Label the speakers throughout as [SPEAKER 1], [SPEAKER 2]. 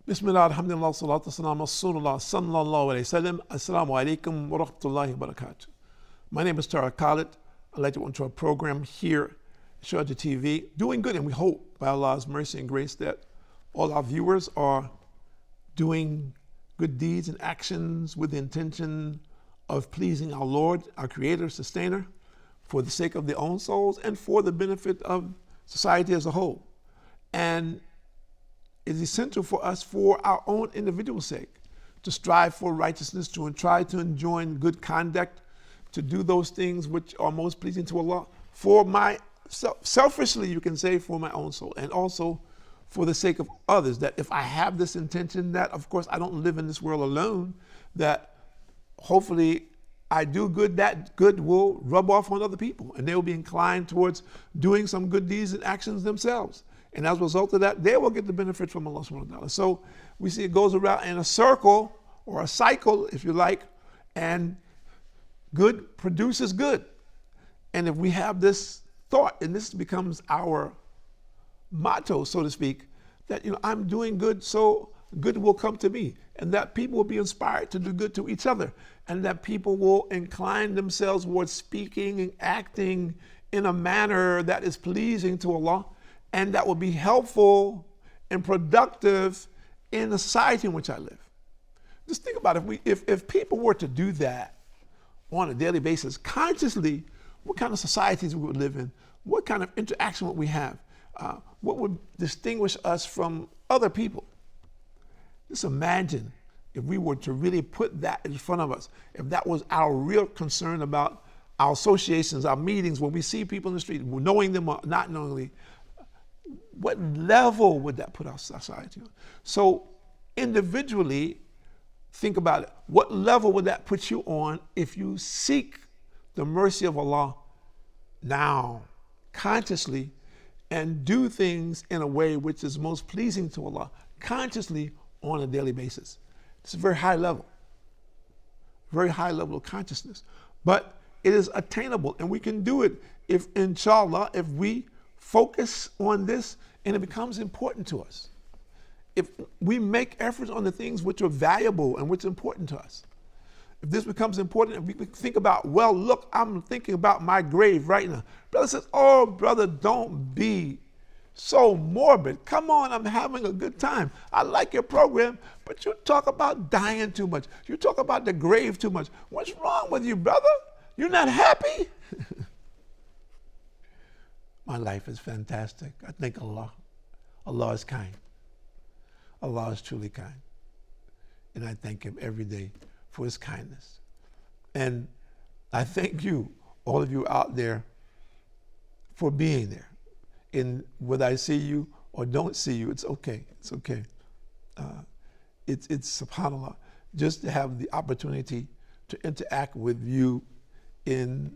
[SPEAKER 1] Bismillah, alhamdulillah, salatu salam, rasulullah, sallallahu alayhi wasallam, assalamu alaikum wa rahmatullahi wa barakatuh. My name is Tara Khalid. I'd like to welcome to our program here at Sharjah TV. Doing good, and we hope by Allah's mercy and grace that all our viewers are doing good deeds and actions with the intention of pleasing our Lord, our Creator, Sustainer, for the sake of their own souls and for the benefit of society as a whole. And it's essential for us, for our own individual sake, to strive for righteousness, to try to enjoin good conduct, to do those things which are most pleasing to Allah, for my, selfishly you can say, for my own soul, and also for the sake of others, that if I have this intention, that of course I don't live in this world alone, that hopefully I do good, that good will rub off on other people, and they will be inclined towards doing some good deeds and actions themselves. And as a result of that, they will get the benefit from Allah subhanahu wa ta'ala. So we see it goes around in a circle, or a cycle, if you like, and good produces good. And if we have this thought, and this becomes our motto, so to speak, that I'm doing good, so good will come to me, and that people will be inspired to do good to each other, and that people will incline themselves towards speaking and acting in a manner that is pleasing to Allah, and that will be helpful and productive in the society in which I live. Just think about it. If people were to do that on a daily basis, consciously, what kind of societies we would live in, what kind of interaction would we have, what would distinguish us from other people. Just imagine if we were to really put that in front of us, if that was our real concern about our associations, our meetings, when we see people in the street, knowing them or not knowingly, what level would that put our society on? So individually, think about it. What level would that put you on if you seek the mercy of Allah now, consciously, and do things in a way which is most pleasing to Allah, consciously on a daily basis? It's a very high level of consciousness. But it is attainable, and we can do it if, inshallah, if we focus on this and it becomes important to us. If we make efforts on the things which are valuable and which are important to us. If this becomes important, and we think about, well, look, I'm thinking about my grave right now. Brother says, oh, brother, don't be so morbid. Come on, I'm having a good time. I like your program, but you talk about dying too much. You talk about the grave too much. What's wrong with you, brother? You're not happy? My life is fantastic. I thank Allah. Allah is kind. Allah is truly kind. And I thank Him every day for His kindness. And I thank you, all of you out there, for being there. And whether I see you or don't see you, it's okay. It's okay. It's subhanAllah, just to have the opportunity to interact with you in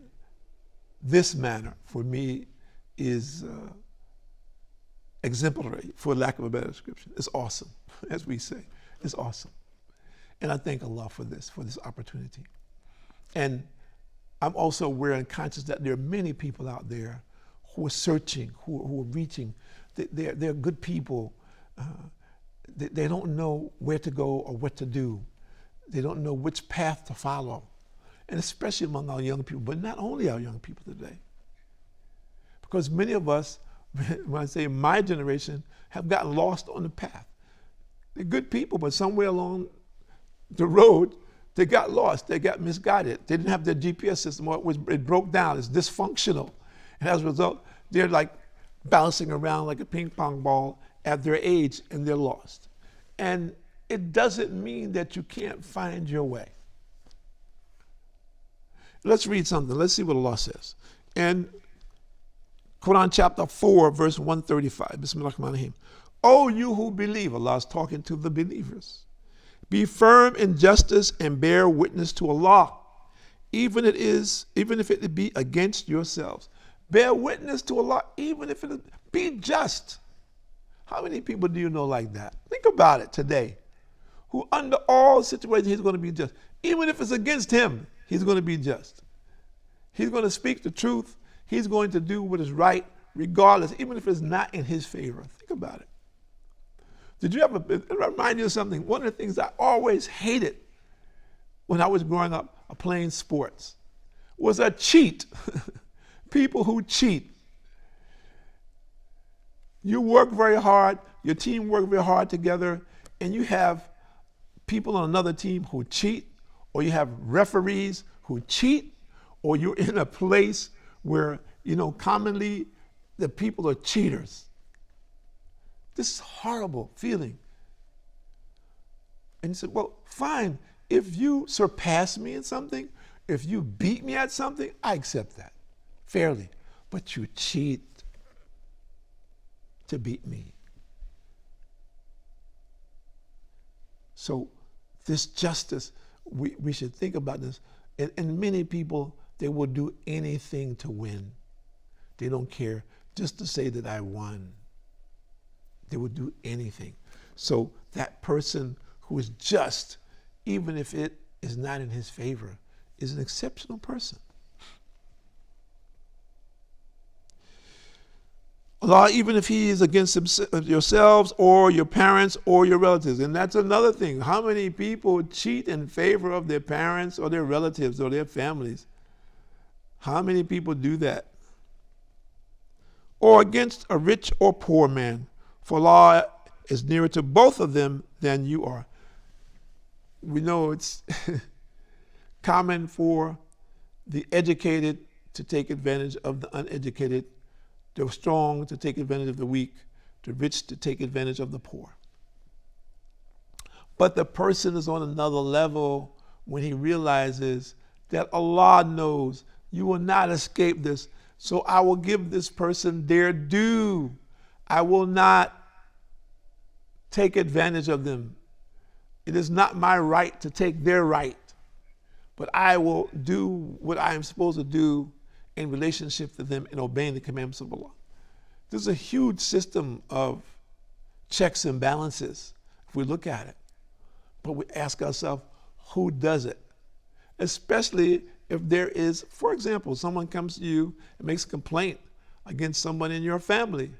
[SPEAKER 1] this manner, for me, is exemplary, for lack of a better description. It's awesome, as we say. It's awesome. And I thank Allah for this opportunity. And I'm also aware and conscious that there are many people out there who are searching, who are reaching. They're good people. They don't know where to go or what to do. They don't know which path to follow. And especially among our young people, but not only our young people today. Because many of us, when I say my generation, have gotten lost on the path. They're good people, but somewhere along the road, they got lost, they got misguided. They didn't have their GPS system, or it broke down, it's dysfunctional. And as a result, they're like bouncing around like a ping pong ball at their age, and they're lost. And it doesn't mean that you can't find your way. Let's read something. Let's see what Allah says. And Quran chapter 4, verse 135. Bismillahirrahmanirrahim. O you who believe, Allah is talking to the believers. Be firm in justice and bear witness to Allah, even if it be against yourselves. Bear witness to Allah, even if it be just. How many people do you know like that? Think about it today. Who under all situations, he's going to be just. Even if it's against him, he's going to be just. He's going to speak the truth. He's going to do what is right, regardless, even if it's not in his favor. Think about it. Did you ever, it remind you of something? One of the things I always hated when I was growing up playing sports was a cheat. People who cheat. You work very hard, your team work very hard together, and you have people on another team who cheat, or you have referees who cheat, or you're in a place where, commonly the people are cheaters. This is a horrible feeling. And you said, well, fine. If you surpass me in something, if you beat me at something, I accept that fairly. But you cheat to beat me. So this justice, we should think about this. And many people, they will do anything to win. They don't care, just to say that I won. They would do anything. So that person who is just, even if it is not in his favor, is an exceptional person. Allah, even if he is against yourselves or your parents or your relatives. And that's another thing. How many people cheat in favor of their parents or their relatives or their families? How many people do that? Or against a rich or poor man, for Allah is nearer to both of them than you are. We know it's common for the educated to take advantage of the uneducated, the strong to take advantage of the weak, the rich to take advantage of the poor. But the person is on another level when he realizes that Allah knows you will not escape this, so I will give this person their due. I will not take advantage of them. It is not my right to take their right, but I will do what I am supposed to do in relationship to them in obeying the commandments of Allah. This is a huge system of checks and balances if we look at it. But we ask ourselves, who does it? Especially if there is, for example, someone comes to you and makes a complaint against someone in your family.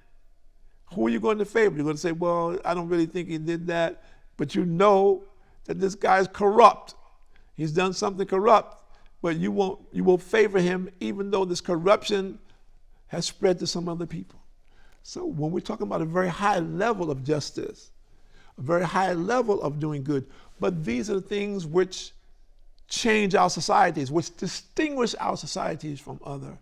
[SPEAKER 1] Who are you going to favor? You're going to say, well, I don't really think he did that, but you know that this guy is corrupt. He's done something corrupt, but you will favor him even though this corruption has spread to some other people. So when we're talking about a very high level of justice, a very high level of doing good, but these are the things which change our societies, which distinguish our societies from other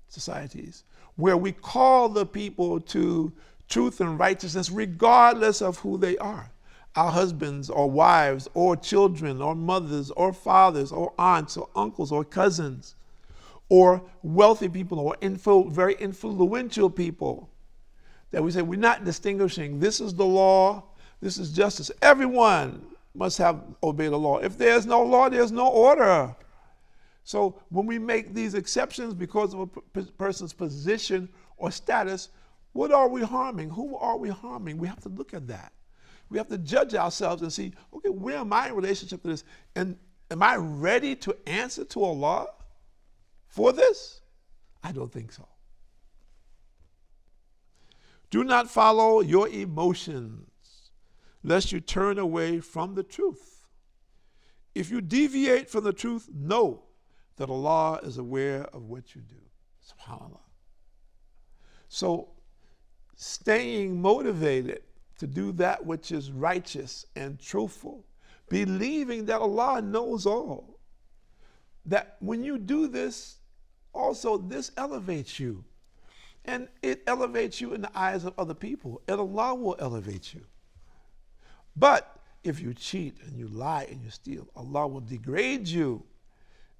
[SPEAKER 1] societies, where we call the people to truth and righteousness regardless of who they are. Our husbands or wives or children or mothers or fathers or aunts or uncles or cousins or wealthy people or very influential people, that we say we're not distinguishing. This is the law, this is justice. Everyone must have obeyed the law. If there's no law, there's no order. So when we make these exceptions because of a person's position or status, what are we harming? Who are we harming? We have to look at that. We have to judge ourselves and see, okay, where am I in relationship to this? And am I ready to answer to Allah for this? I don't think so. Do not follow your emotions, lest you turn away from the truth. If you deviate from the truth, know that Allah is aware of what you do. SubhanAllah. So, staying motivated to do that which is righteous and truthful, believing that Allah knows all, that when you do this, also this elevates you. And it elevates you in the eyes of other people, and Allah will elevate you. But if you cheat and you lie and you steal, Allah will degrade you.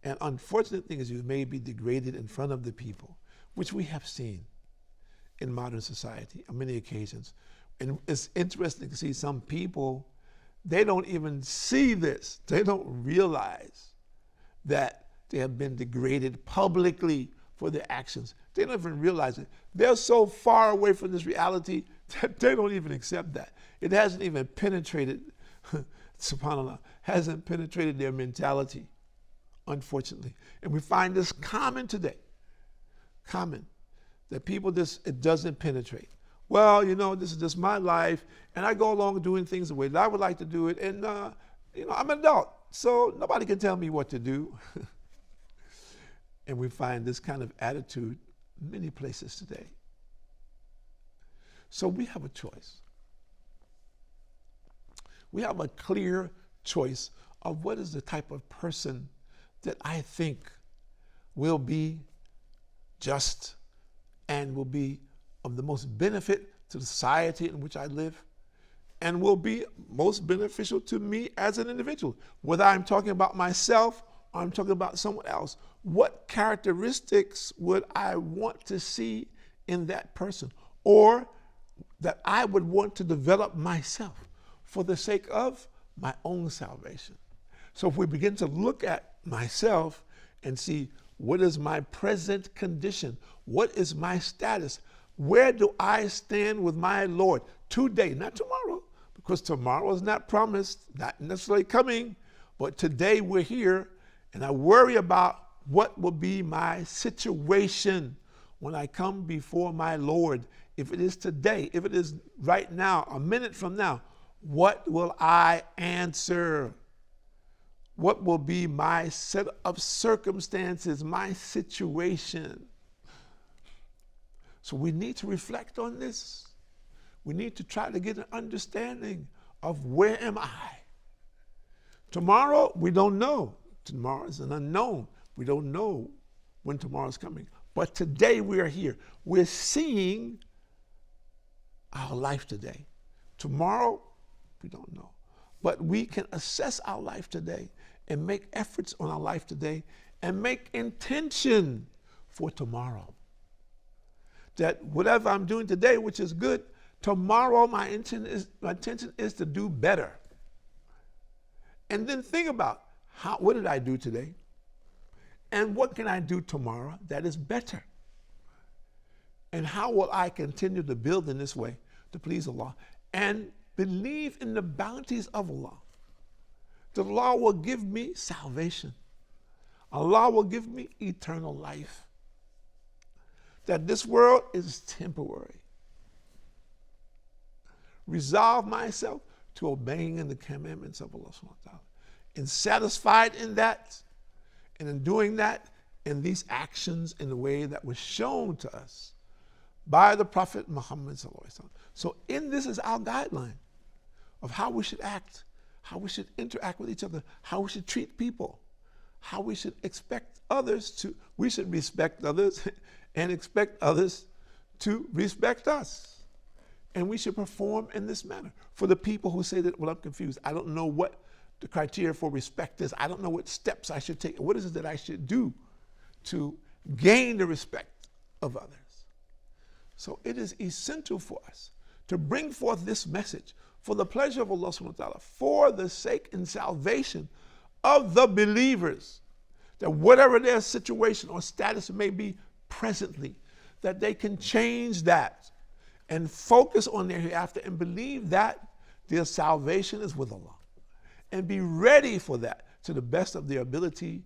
[SPEAKER 1] And unfortunate thing is you may be degraded in front of the people, which we have seen in modern society on many occasions. And it's interesting to see some people, they don't even see this. They don't realize that they have been degraded publicly for their actions. They don't even realize it. They're so far away from this reality that they don't even accept that. It hasn't even penetrated, subhanAllah, hasn't penetrated their mentality, unfortunately. And we find this common today. Common. That people it doesn't penetrate. well, this is just my life, and I go along doing things the way that I would like to do it, and I'm an adult, so nobody can tell me what to do. And we find this kind of attitude in many places today. So we have a choice. We have a clear choice of what is the type of person that I think will be just and will be of the most benefit to the society in which I live and will be most beneficial to me as an individual. Whether I'm talking about myself or I'm talking about someone else, what characteristics would I want to see in that person or that I would want to develop myself for the sake of my own salvation? So if we begin to look at myself and see what is my present condition, what is my status, where do I stand with my Lord today, not tomorrow, because tomorrow is not promised, not necessarily coming, but today we're here, and I worry about what will be my situation when I come before my Lord. If it is today, if it is right now, a minute from now, what will I answer? What will be my set of circumstances, my situation? So we need to reflect on this. We need to try to get an understanding of where am I? Tomorrow, we don't know. Tomorrow is an unknown. We don't know when tomorrow is coming. But today we are here. We're seeing our life today. Tomorrow, we don't know. But we can assess our life today and make efforts on our life today and make intention for tomorrow. That whatever I'm doing today, which is good, tomorrow my intention is to do better. And then think about what did I do today? And what can I do tomorrow that is better? And how will I continue to build in this way to please Allah and believe in the bounties of Allah? The Allah will give me salvation. Allah will give me eternal life. That this world is temporary. Resolve myself to obeying in the commandments of Allah subhanahu wa ta'ala. And satisfied in that, and in doing that, in these actions in the way that was shown to us by the Prophet Muhammad sallallahu alaihi wasallam. So in this is our guideline of how we should act, how we should interact with each other, how we should treat people, how we should expect others to, we should respect others and expect others to respect us. And we should perform in this manner. For the people who say that, well, I'm confused, I don't know what the criteria for respect is, I don't know what steps I should take, what is it that I should do to gain the respect of others. So it is essential for us to bring forth this message for the pleasure of Allah subhanahu wa ta'ala, for the sake and salvation of the believers, that whatever their situation or status may be presently, that they can change that and focus on their hereafter and believe that their salvation is with Allah and be ready for that to the best of their ability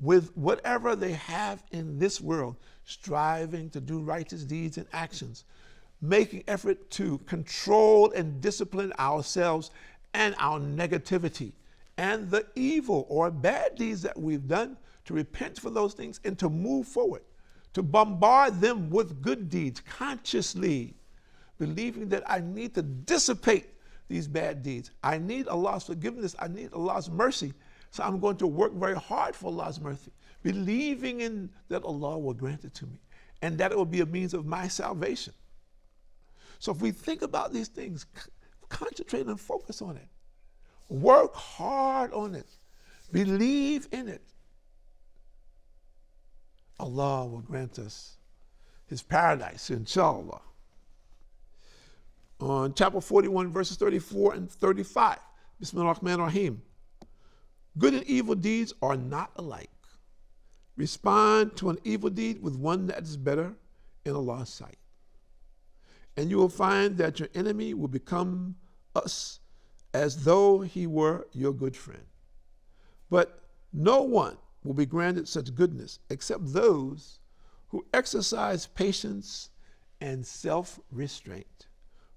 [SPEAKER 1] with whatever they have in this world, striving to do righteous deeds and actions, making effort to control and discipline ourselves and our negativity and the evil or bad deeds that we've done, to repent for those things and to move forward, to bombard them with good deeds consciously, believing that I need to dissipate these bad deeds. I need Allah's forgiveness. I need Allah's mercy. So I'm going to work very hard for Allah's mercy, believing in that Allah will grant it to me and that it will be a means of my salvation. So if we think about these things, concentrate and focus on it. Work hard on it. Believe in it. Allah will grant us His paradise, inshallah. On chapter 41, verses 34 and 35. Bismillah ar-Rahman ar-Rahim. Good and evil deeds are not alike. Respond to an evil deed with one that is better in Allah's sight. And you will find that your enemy will become us as though he were your good friend. But no one will be granted such goodness except those who exercise patience and self-restraint.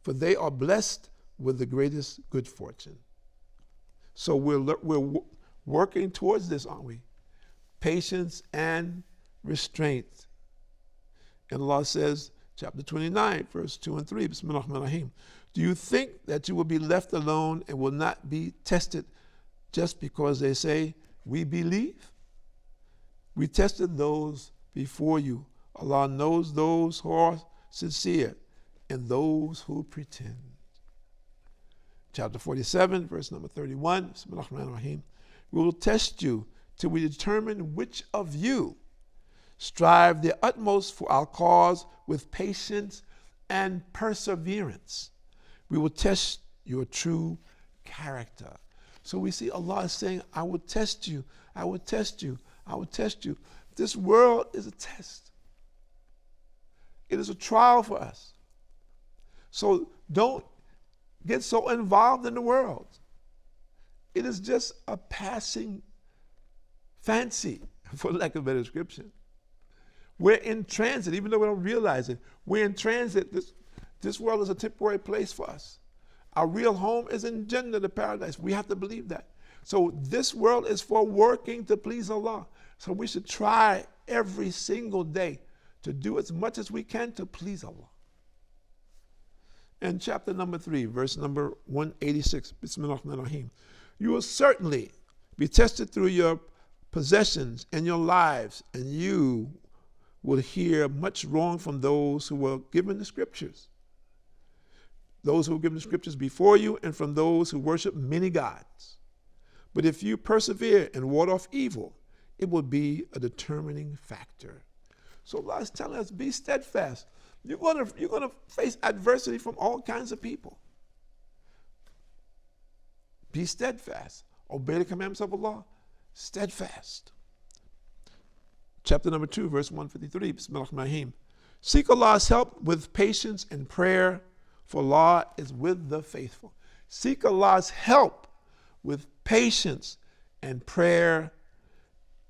[SPEAKER 1] for they are blessed with the greatest good fortune. So we're working towards this, aren't we? Patience and restraint. And Allah says, chapter 29, verse 2 and 3, Bismillahirrahmanirrahim. Do you think that you will be left alone and will not be tested just because they say, we believe? We tested those before you. Allah knows those who are sincere and those who pretend. Chapter 47, verse number 31, Bismillahirrahmanirrahim. We will test you till we determine which of you strive their utmost for our cause with patience and perseverance. We will test your true character. So we see Allah is saying, I will test you, I will test you, I will test you. This world is a test. It is a trial for us. So don't get so involved in the world. It is just a passing fancy, for lack of a better description. We're in transit, even though we don't realize it. We're in transit. This world is a temporary place for us. Our real home is in Jannah, the paradise. We have to believe that. So this world is for working to please Allah. So we should try every single day to do as much as we can to please Allah. And chapter number 3, verse number 186, Bismillahirrahmanirrahim. You will certainly be tested through your possessions and your lives, and you will hear much wrong from those who were given the scriptures. Those who were given the scriptures before you, and from those who worship many gods. But if you persevere and ward off evil, it will be a determining factor. So Allah is telling us, be steadfast. You're going to face adversity from all kinds of people. Be steadfast. Obey the commandments of Allah. Steadfast. Chapter number 2, verse 153. Bismillahirrahmanirrahim. Seek Allah's help with patience and prayer, for Allah is with the faithful. Seek Allah's help with patience and prayer,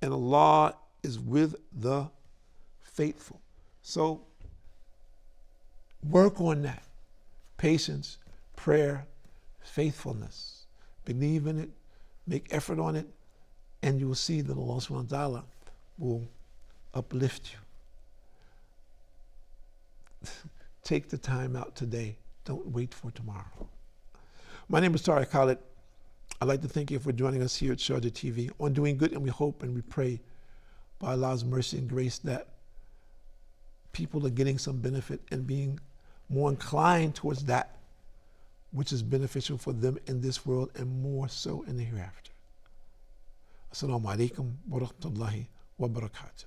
[SPEAKER 1] and Allah is with the faithful. So work on that. Patience, prayer, faithfulness. Believe in it, make effort on it, and you will see that Allah subhanahu wa ta'ala will uplift you. Take the time out today. Don't wait for tomorrow. My name is Tariq Khalid. I'd like to thank you for joining us here at Sharjah TV on Doing Good, and we hope and we pray by Allah's mercy and grace that people are getting some benefit and being more inclined towards that which is beneficial for them in this world and more so in the hereafter. Assalamu alaikum wa rahmatullahi wa barakatuh.